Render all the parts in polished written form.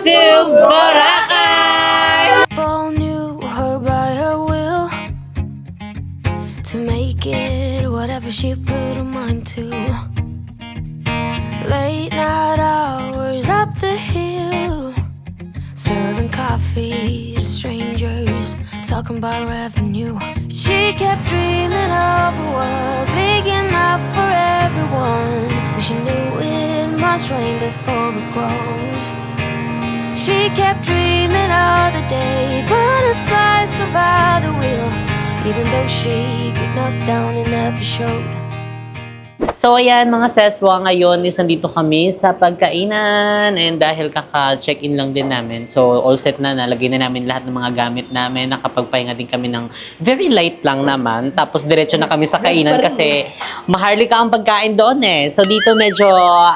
to Boracay! All knew her by her will to make it whatever she put her mind to. Late night hours up the hill, serving coffee to strangers, talking about revenue. She kept dreaming of a world big enough for everyone. She knew it must rain before it grows. She kept dreaming of the day butterflies survive the wheel. Even though she got knocked down, it never showed. So ayan mga seswa, ngayon is nandito kami sa pagkainan and dahil kaka-check-in lang din namin. So all set na, nalagay na namin lahat ng mga gamit namin. Nakapagpahinga din kami ng very light lang naman. Tapos diretso na kami sa kainan kasi maharlika ang pagkain doon eh. So dito medyo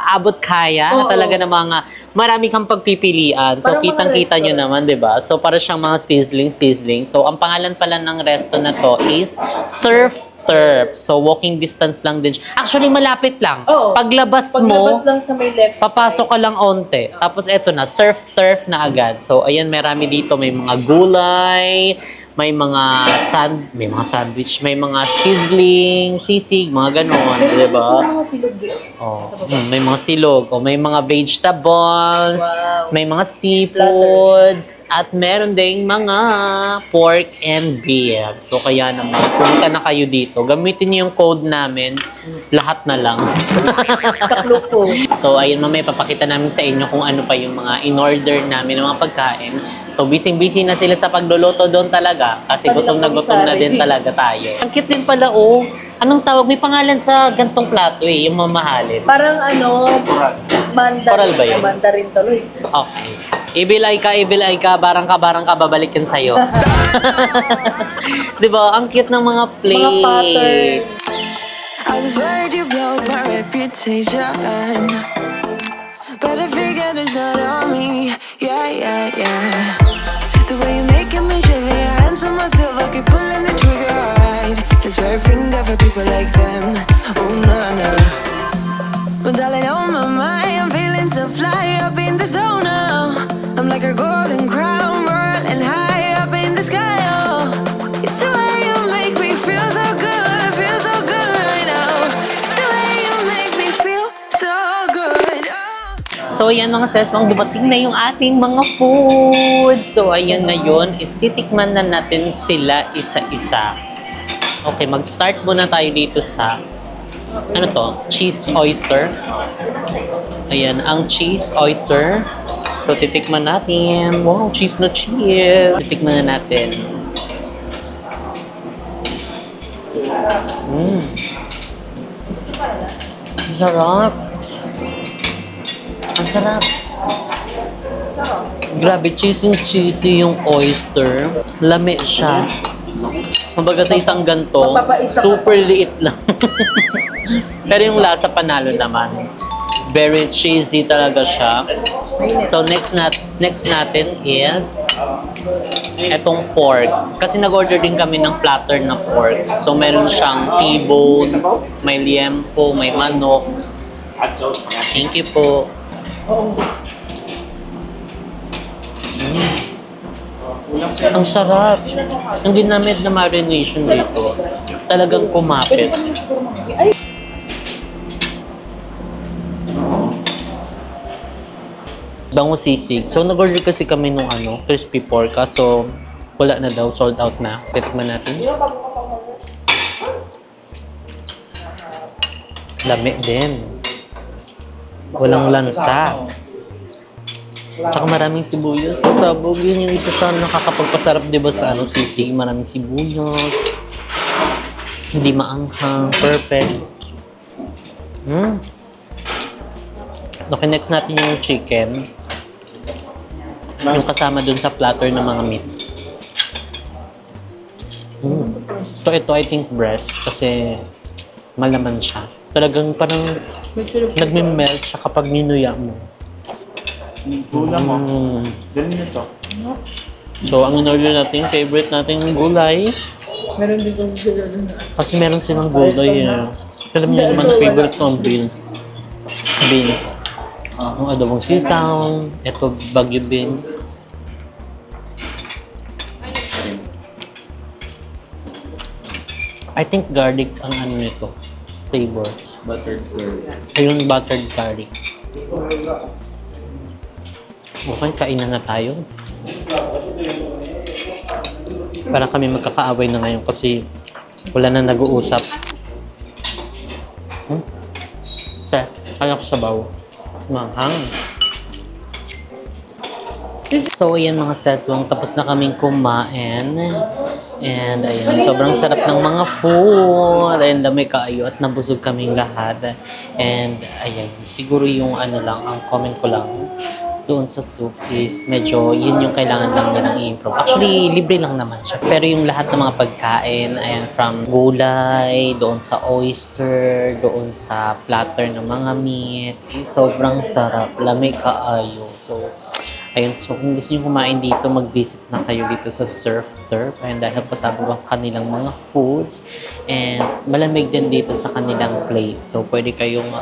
abot kaya na talaga ng mga marami kang pagpipilian. So kitang-kita nyo naman, 'di ba? So para siyang mga sizzling. So ang pangalan pala ng resto na to is Surf Turf. So, walking distance lang din. Actually, malapit lang. Paglabas mo, lang sa may left papasok ka lang onte. Tapos, eto na, surf turf na agad. So, ayan, marami dito. May mga gulay, may mga sandwich, may mga sizzling, sisig, mga ganon. Diba? Oh, may mga silog. O, may mga vegetables, may mga seafoods, at meron ding mga pork and beef. So, kaya naman, pumunta na kayo dito. Gamitin niyo yung code namin. Lahat na lang. So, ayun, mamaya papakita namin sa inyo kung ano pa yung mga in-order namin ng mga pagkain. So, busy-busy na sila sa pagluluto doon talaga. Kasi gutom na din talaga tayo. Ang cute din pala, oh. Anong tawag? May pangalan sa gantong plato eh, yung mamahalin. Parang Coral ba yun? Mandarin tuloy. Okay. Evil eye ka, barang ka, babalik yun sa'yo. Diba? Ang cute ng mga plate. Mga pattern. I was worried you blow up my reputation, but I figured it's not on me. Yeah. The way you're making me shiver, your hands on myself, I keep pulling the trigger right. This very finger for people like them. Oh no. Well, darling, on my mind, I'm feeling so fly up in the zone now. I'm like a golden crown, whirling high up in the sky. Oh, it's the way you make me feel so good right now. It's the way you make me feel so good. Oh. So, ayan mga seswang, dumating na yung ating mga food. So, ayan na yun. Titikman na natin sila isa-isa. Okay, mag-start muna tayo dito sa ano to? Cheese oyster. Ayan, ang cheese oyster. So, titikman natin. Wow, cheese na cheese. Titikman na natin. Ang sarap. Ang sarap. Grabe, cheesy yung oyster. Lami siya. Kumbaga sa isang ganto, super liit lang. Pero yung lasa panalo naman. Very cheesy talaga siya. So next natin is etong pork. Kasi nag-order din kami ng platter na pork. So meron siyang T-bone, may liempo, may manok. Thank you po. Ang sarap. Yung ginamit na marination dito, talagang kumapit. Bango sisig. So, nag-order kasi kami nung crispy pork. So, wala na daw. Sold out na. Titikman natin. Lami din. Walang lansa. Tsaka maraming sibuyas. Sabog yun yung isa sa nakakapagpasarap, diba, sa sisig. Maraming sibuyas. Hindi maanghang. Perfect. Okay, next natin yung chicken. Yung kasama dun sa platter ng mga meat. So, ito I think breast kasi malaman siya. Talagang parang nagme-melt siya kapag ninuya mo. So, ang in-order natin, favorite natin yung gulay. Meron dito sila doon. Kasi meron silang gulay. Alam niyo naman, favorite ko ang beans. Yung adobong sitaw. Ito, Baguio beans. I think garlic ang ano nito. Flavor. Buttered curry. Ayun, buttered garlic. Okay, kainan na tayo. Parang kami magkakaaway na ngayon kasi wala na nag-uusap. Kaya ko sabaw. Mahang. So, ayan mga seswang, tapos na kaming kumain. And ayan, sobrang sarap ng mga food. Ayan, dami kaayo at nabusog kaming lahat. And ayan, siguro yung ano lang, ang comment ko lang doon sa soup is medyo yun yung kailangan lang nilang i-improve. Actually, libre lang naman siya. Pero yung lahat ng mga pagkain, ayan, from gulay, doon sa oyster, doon sa platter ng mga meat, is sobrang sarap. Lamig kaayo. So, ayun, so kung gusto niyo kumain dito, mag-visit na kayo dito sa Surf Turf. Ayun, dahil pasabog ang kanilang mga foods. And malamig din dito sa kanilang place. So, pwede kayong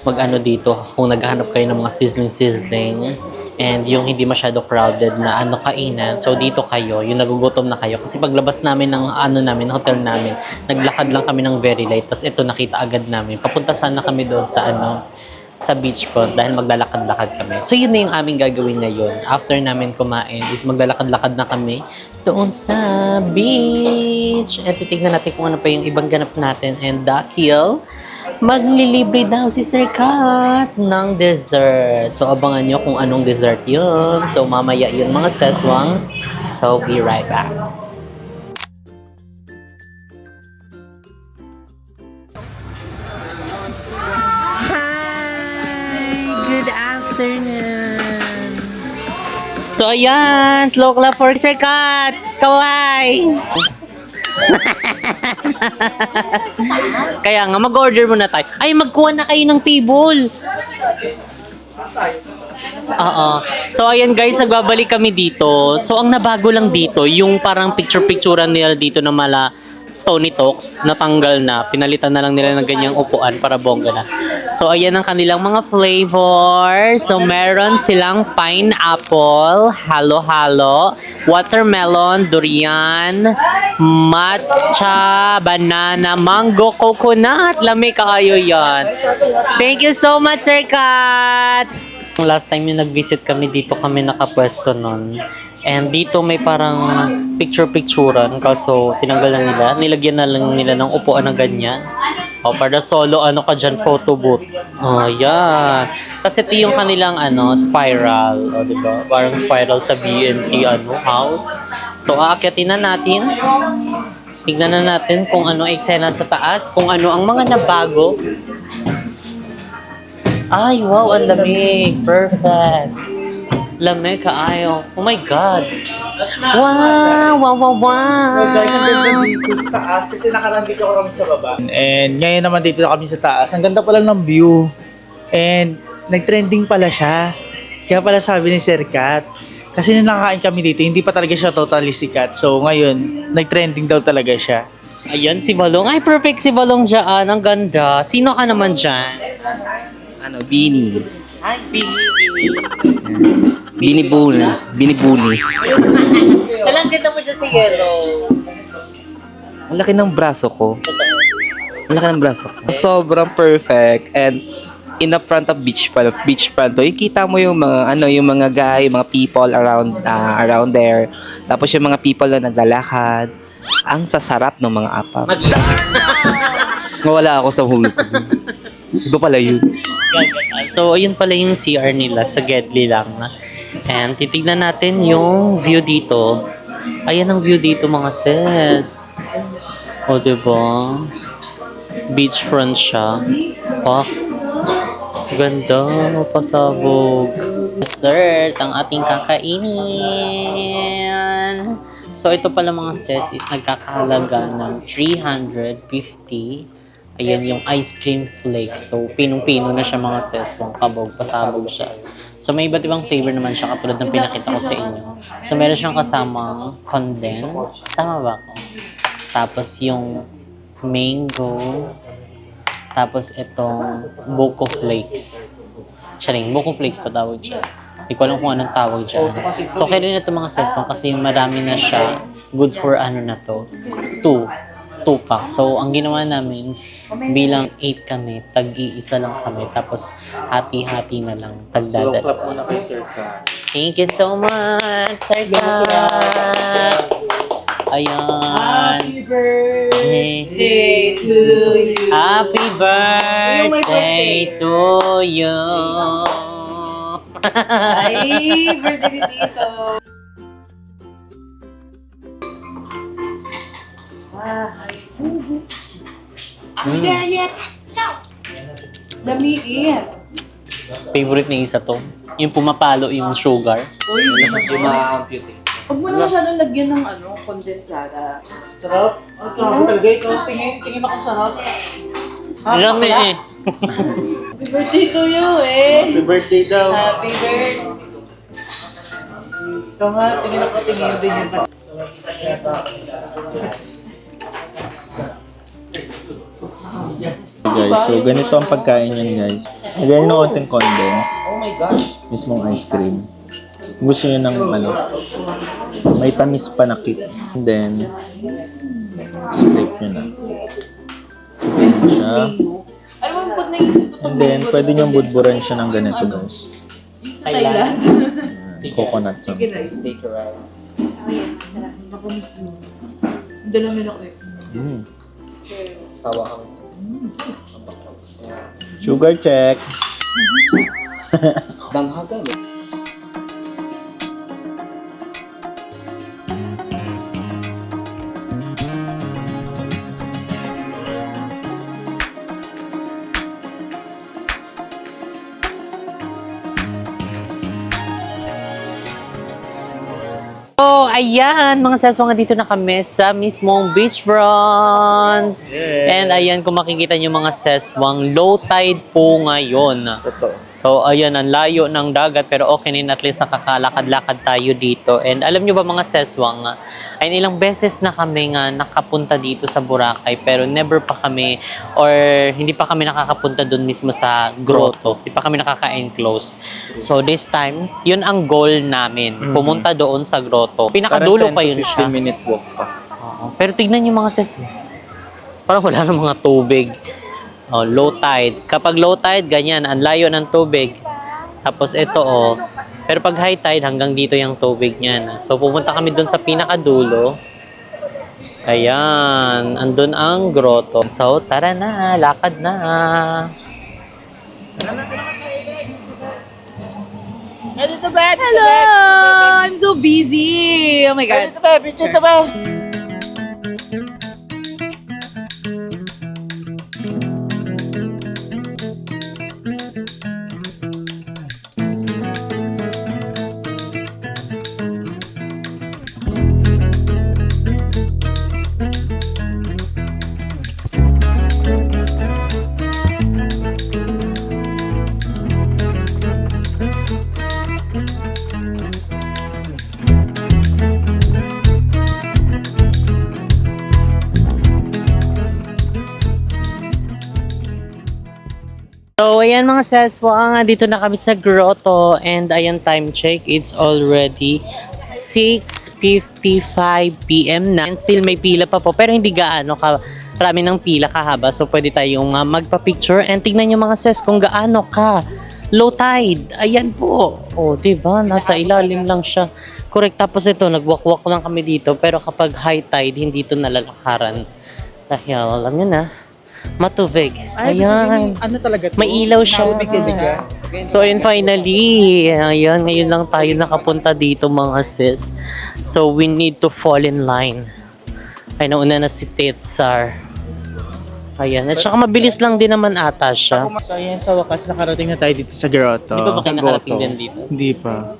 mag-ano dito kung naghahanap kayo ng mga sizzling and yung hindi masyado crowded na ano kainan. So, dito kayo, yung nagugutom na kayo. Kasi paglabas namin ng ano namin, hotel namin, naglakad lang kami ng very light. Tapos ito, nakita agad namin. Papunta sana kami doon sa ano, sa beachfront dahil maglalakad-lakad kami. So, yun na yung aming gagawin ngayon. After namin kumain is maglalakad-lakad na kami doon sa beach. At titignan natin kung ano pa yung ibang ganap natin. And dahil maglilibre daw si Sir Kat ng dessert. So, abangan nyo kung anong dessert yun. So, mamaya yun mga seswang. So, be right back. Good afternoon. So, ayan. Slow clap for Sir Kat. Kawai. Kaya nga, mag-order muna tayo. Ay, magkuha na kayo ng table. Oo. So, ayan guys, nagbabalik kami dito. So, ang nabago lang dito, yung parang picture-picturean nila dito na mala Tony Talks, natanggal na. Pinalitan na lang nila ng ganyang upuan para bongga na. So, ayan ang kanilang mga flavor. So, meron silang pineapple, halo-halo, watermelon, durian, matcha, banana, mango, coconut. Lamig kaayo yan. Thank you so much, Sir Kat! Last time yung nag-visit kami dito, kami nakapwesto nun. And dito may parang picture-picturean kaso tinanggal na nila. Nilagyan na lang nila ng upuan na ganyan. O, para solo ano ka dyan, photo booth. Oh, yan. Kasi ito yung kanilang ano, spiral. O, diba? Parang spiral sa BNT ano, house. So, aakyatin na natin. Tignan na natin kung ano eksena sa taas. Kung ano ang mga nabago. Ay, wow, ang lamig. Perfect. Lamig kaayo. Oh my God. Wow, wow, wow, wow. So guys, ang ganda dito sa taas kasi nakarandi ko kami sa baba. And ngayon naman dito na kami sa taas. Ang ganda pala ng view. And nag-trending pala siya. Kaya pala sabi ni Sir Kat. Kasi nung nakakain kami dito, hindi pa talaga siya totally sikat. So ngayon, nag-trending daw talaga siya. Ayan, si Balong. Ay, perfect si Balong dyan. Ang ganda. Sino ka naman dyan? Ano, Bini. Ay, Bini. Binibuni. Binibuni. Walang kita mo dyan si Yellow. Ang laki ng braso ko. Ang laki ng braso ko. Sobrang perfect. And in the front of beach front to, kita mo yung mga ano, yung mga guy, mga people around there. Tapos yung mga people na naglalakad. Ang sasarap ng mga apap. Nawala ako sa hulog. Iba pala yun. So, ayun pala yung CR nila sa Gedli lang. And titignan natin yung view dito. Ayan ang view dito mga sis. O, diba? Beachfront siya. Oh, ganda. Pasabog. Dessert ang ating kakainin. So, ito pala mga sis is nagkakahalaga ng 350. Ayan yung ice cream flakes. So, pinong-pino na siya mga sis. Kabog, pasabog siya. So, may iba't ibang flavor naman siya katulad ng pinakita ko sa inyo. So, meron siyang kasamang condensed. Tama ba ako? Tapos yung mango. Tapos itong buko flakes. Charing, buko flakes pa tawag siya. Hindi ko alam kung anong tawag dyan. So, kaya rin na ito mga seswang kasi marami na siya. Good for ano na to? 2 pack. So, ang ginawa namin, bilang 8 kami, tag-iisa lang kami. Tapos, hati-hati na lang. Tagdadala. Thank you so much, Sir Kat. Ayan. Happy birthday to you. Happy birthday to you. Ay, birthday ni Tito. Damiin. Favorite na isa to. Yung pumapalo yung sugar. Uy, Yung ma-compute. huwag mo na masyadong lagyan ng kondensada. Sarap. Ang grabe talaga. Ikaw, tingin ako sarap. Rami eh. Happy birthday to you eh. Happy birthday daw. Happy birthday. Ikaw nga, tingin din yun. Guys, so ganito ang pagkain niyan guys. Lagyan nyo konting condense. Oh my God. Mismong ice cream. Kung gusto nyo ng ano, may tamis pa na cake. And then, scrape nyo na. Scrape nyo siya. Alam mo, pag naisip ko And then, pwede nyo budburan siya ng ganito guys. sa Thailand. Coconut sauce. Sige na. Steak right. Ang dala nila ko eh. Sawa kami. Sugar check. Danghaga ba? So, ayan, mga seswang, dito na kami sa mismong beachfront. And ayan, kung makikita nyo mga seswang, low tide po ngayon. Totoo. So, ayan, ang layo ng dagat, pero okay din, at least nakakalakad-lakad tayo dito. And alam nyo ba mga seswang, ay ilang beses na kami nga nakapunta dito sa Boracay, pero never pa kami, or hindi pa kami nakakapunta doon mismo sa grotto. Hindi pa kami nakaka-enclose. So, this time, yun ang goal namin, pumunta doon sa grotto. Pinakadulo pa yun siya. 15-minute walk pa. Oo. Pero tignan nyo mga seswang, parang wala ng mga tubig. Oh, low tide. Kapag low tide, ganyan, ang layo ng tubig. Tapos ito, oh. Pero pag high tide, hanggang dito yung tubig niyan. So, pupunta kami dun sa pinakadulo. Ayan, andun ang grotto. So, tara na, lakad na. Hello! I'm so busy! Oh my God. So, ayan mga seswang, dito na kami sa grotto, and ayan, time check, it's already 6:55 PM na, and still may pila pa po, pero hindi gaano karami ng pila kahaba, so pwede tayong magpa-picture, and tignan nyo mga ses kung gaano ka low tide, ayan po, oh, diba, nasa ilalim lang siya, correct. Tapos ito, nagwalk-walk lang kami dito, pero kapag high tide, hindi ito nalalakaran, dahil alam nyo na, matubig. Ayan. Ano talaga to? May ilaw siya. So, and finally, ayan, ngayon lang tayo nakapunta dito mga sis. So, we need to fall in line. Ay, nauna na si Tetsar. Ayan. At saka mabilis lang din naman ata siya. So ayan, sa wakas, nakarating na tayo dito sa grotto. Hindi pa ba kayo Sa nakarating grotto. din dito? Hindi pa.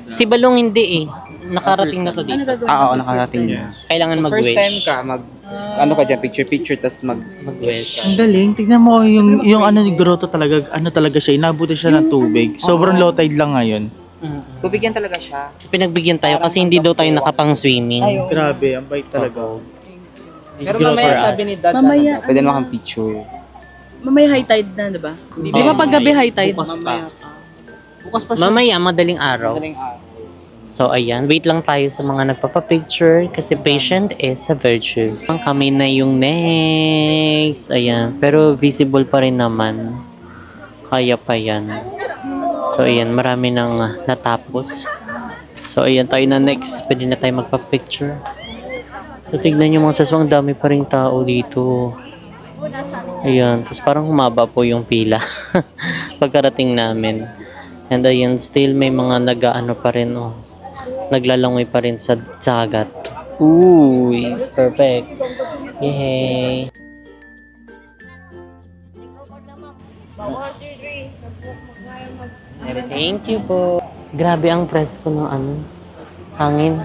Si Balong hindi eh. Nakarating na to dito. Oo, nakarating. Yes. Kailangan First mag-wish. time ka, ano ka dyan, picture, tas Mag-wish. Ang galing. Tignan mo yung ano ni grotto talaga, ano talaga siya, inabuti siya ng tubig. Sobrang low tide lang ngayon. tubigyan talaga siya. So, pinagbigyan tayo kasi hindi daw tayo nakapang-swimming. Grabe, ang bait talaga. Pero This is mamaya for sabi us. ni Dad, Mamaya, pwede naman kang picture. Mamaya high tide na, diba? Di ba pag gabi high tide? Bukas pa. Bukas pa siya. Mamaya, madaling araw. So, ayan. Wait lang tayo sa mga nagpapapicture kasi patient is a virtue. Kami na yung next. Ayan. Pero visible pa rin naman. Kaya pa yan. So, ayan. Marami nang natapos. So, ayan tayo na next. Pwede na tayo magpapicture. So, tignan nyo mga saswang. Dami pa rin tao dito. Ayan. Tapos parang humaba po yung pila. Pagkarating namin. And ayan, still may mga nag-ano pa rin, oh. Naglalangoy pa rin sa dagat. Uy, perfect. Yay! Thank you po. Grabe ang presko ng ano, hangin.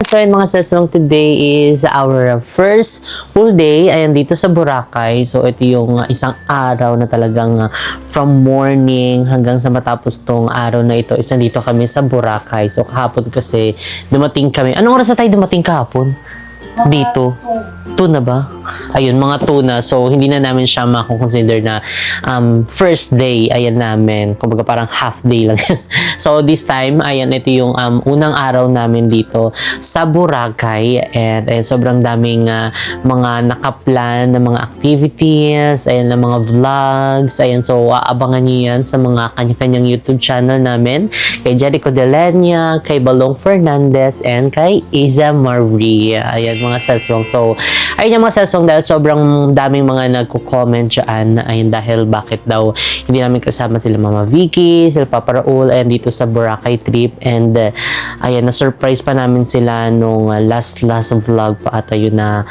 So yun mga sesong, today is our first full day. Ayan, dito sa Boracay. So ito yung isang araw na talagang from morning hanggang sa matapos tong araw na ito. Isa dito kami sa Boracay. So kahapon kasi dumating kami. Anong oras na tayo dumating kahapon? Dito. 2 na ba? Ayun, mga 2 na. So, hindi na namin siya mako-consider na first day, ayan namin. Kumbaga parang half day lang. So, this time, ayan, ito yung unang araw namin dito sa Boracay. And sobrang daming mga nakaplan na mga activities, ayan, na mga vlogs. Ayan, so, aabangan nyo yan sa mga kanya-kanyang YouTube channel namin. Kay Jericho Delenia, kay Balong Fernandez, and kay Iza Marie. Ayan, mga saswang. So, ayun yung mga saswang dahil sobrang daming mga nagko-comment dyan. Ayun, dahil bakit daw hindi namin kasama sila Mama Vicky, sila Papa Raul, and dito sa Boracay trip. And ayan, na-surprise pa namin sila nung last vlog pa ata yun na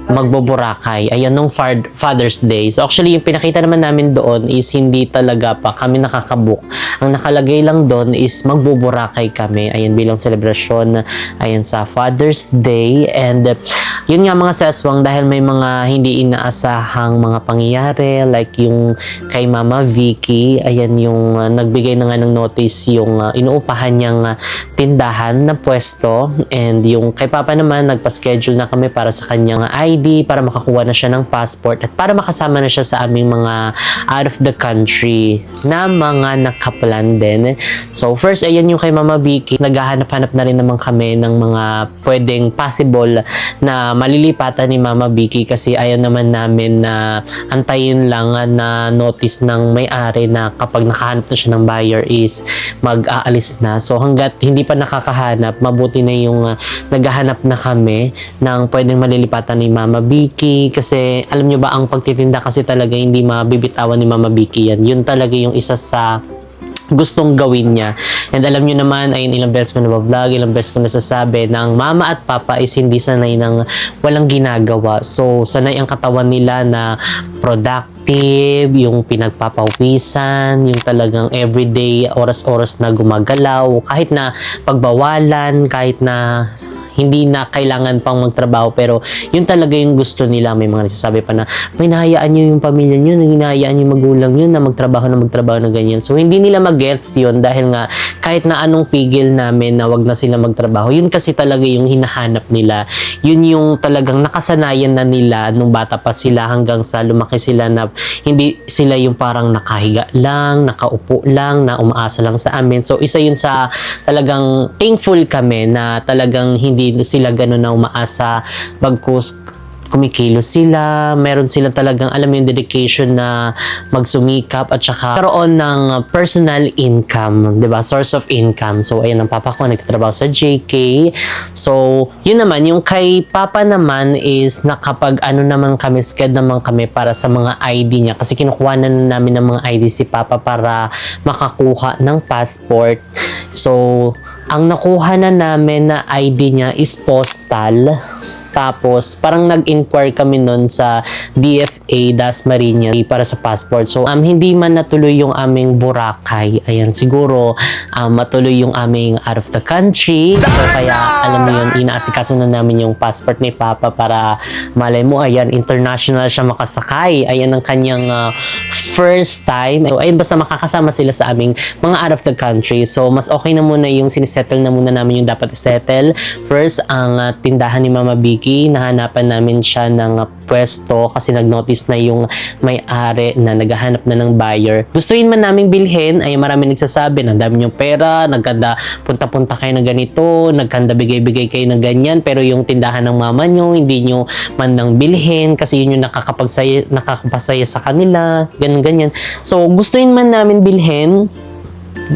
magbo-Boracay. Ayan, nung Father's Day. So, actually, yung pinakita naman namin doon is hindi talaga pa kami nakakabook. Ang nakalagay lang doon is magbo-Boracay kami. Ayan, bilang selebrasyon, ayan, sa Father's Day. And, yun nga mga seswang, dahil may mga hindi inaasahang mga pangyayari, like yung kay Mama Vicky, ayan, yung nagbigay na nga ng notice yung inuupahan niyang tindahan na pwesto. And, yung kay Papa naman, nagpa-schedule na kami para sa kanyang ID, para makakuha na siya ng passport at para makasama na siya sa aming mga out of the country na mga nakaplan din. So first, ayan yung kay Mama Vicky, naghahanap-hanap na rin naman kami ng mga pwedeng possible na malilipatan ni Mama Vicky kasi ayaw naman namin na antayin lang na notice ng may-ari na kapag nakahanap na siya ng buyer is mag-aalis na. So hanggat hindi pa nakakahanap, mabuti na yung naghahanap na kami ng pwedeng malilipatan ni Mama Vicky kasi alam nyo ba ang pagtitinda kasi talaga hindi mabibitawan ni Mama Vicky yan. Yun talaga yung isa sa gustong gawin niya. And alam nyo naman, ayun, ilang beses ko na-vlog, ilang beses ko nasasabi na ang mama at papa is hindi sanay ng walang ginagawa. So, sanay ang katawan nila na productive, yung pinagpapawisan, yung talagang everyday, oras-oras na gumagalaw, kahit na pagbawalan, kahit na hindi na kailangan pang magtrabaho, pero yun talaga yung gusto nila. May mga nagsasabi pa na may nahayaan nyo yung pamilya nyo, hinahayaan yung magulang nyo na magtrabaho na ganyan. So hindi nila mag-gets yun dahil nga kahit na anong pigil namin na wag na sila magtrabaho, yun kasi talaga yung hinahanap nila. Yun yung talagang nakasanayan na nila nung bata pa sila hanggang sa lumaki sila na hindi sila yung parang nakahiga lang, nakaupo lang, na umaasa lang sa amin. So isa yun sa talagang thankful kami na talagang hindi sila gano'n na umaasa, bagkus kumikilos sila, meron sila talagang alam mo yung dedication na magsumikap at saka karoon ng personal income, 'di ba? Source of income. So ayan ang papa ko nagtatrabaho sa JK. So yun naman yung kay papa naman is nakapag ano naman kami, sked naman kami para sa mga ID niya kasi kinukuha na namin ng mga ID si papa para makakuha ng passport. So ang nakuha na namin na ID niya is postal. Tapos, parang nag-inquire kami nun sa DFA Dasmariñas para sa passport. So, hindi man natuloy yung aming Boracay. Ayan, siguro matuloy yung aming out of the country. So, kaya, alam mo yun, inaasikaso na namin yung passport ni Papa para malay mo, ayan, international siya makasakay. Ayan ang kanyang first time. So, ayun, basta makakasama sila sa aming mga out of the country. So, mas okay na muna yung sinisettle na muna namin yung dapat settle. First, ang tindahan ni Mama Vicky, nahanapan namin siya ng pwesto kasi nag-notice na yung may-ari na naghahanap na ng buyer. Gustuin man namin bilhin, ay marami nagsasabi, ang dami niyong pera, nagkanda punta-punta kayo ng ganito, nagkanda bigay-bigay kayo ng ganyan, pero yung tindahan ng mama niyo, hindi niyo man nang bilhin kasi yun yung nakakapasaya sa kanila, ganyan-ganyan. So, gustuin man namin bilhin,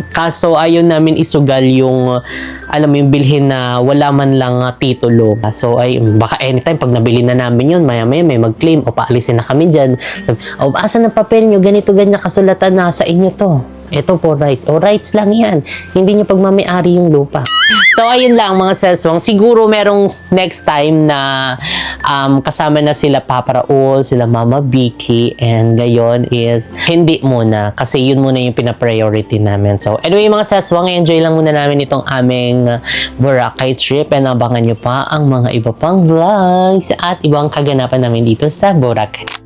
kaso ayaw namin isugal yung alam mo yung bilhin na wala man lang titulo. So ay baka anytime pag nabili na namin yun, maya-maya may mag-claim o paalisin na kami dyan. O asan ang papel nyo? Ganito ganyan kasulatan na sa inyo to. Ito po rights. O rights lang yan. Hindi nyo pagmamayari yung lupa. So ayun lang mga seswang. Siguro merong next time na kasama na sila Papa Raul, sila Mama Vicky, and ngayon is hindi muna kasi yun muna yung pina-priority namin. So anyway mga seswang, enjoy lang muna namin itong aming Boracay trip and abangan nyo pa ang mga iba pang vlogs at ibang kaganapan namin dito sa Boracay.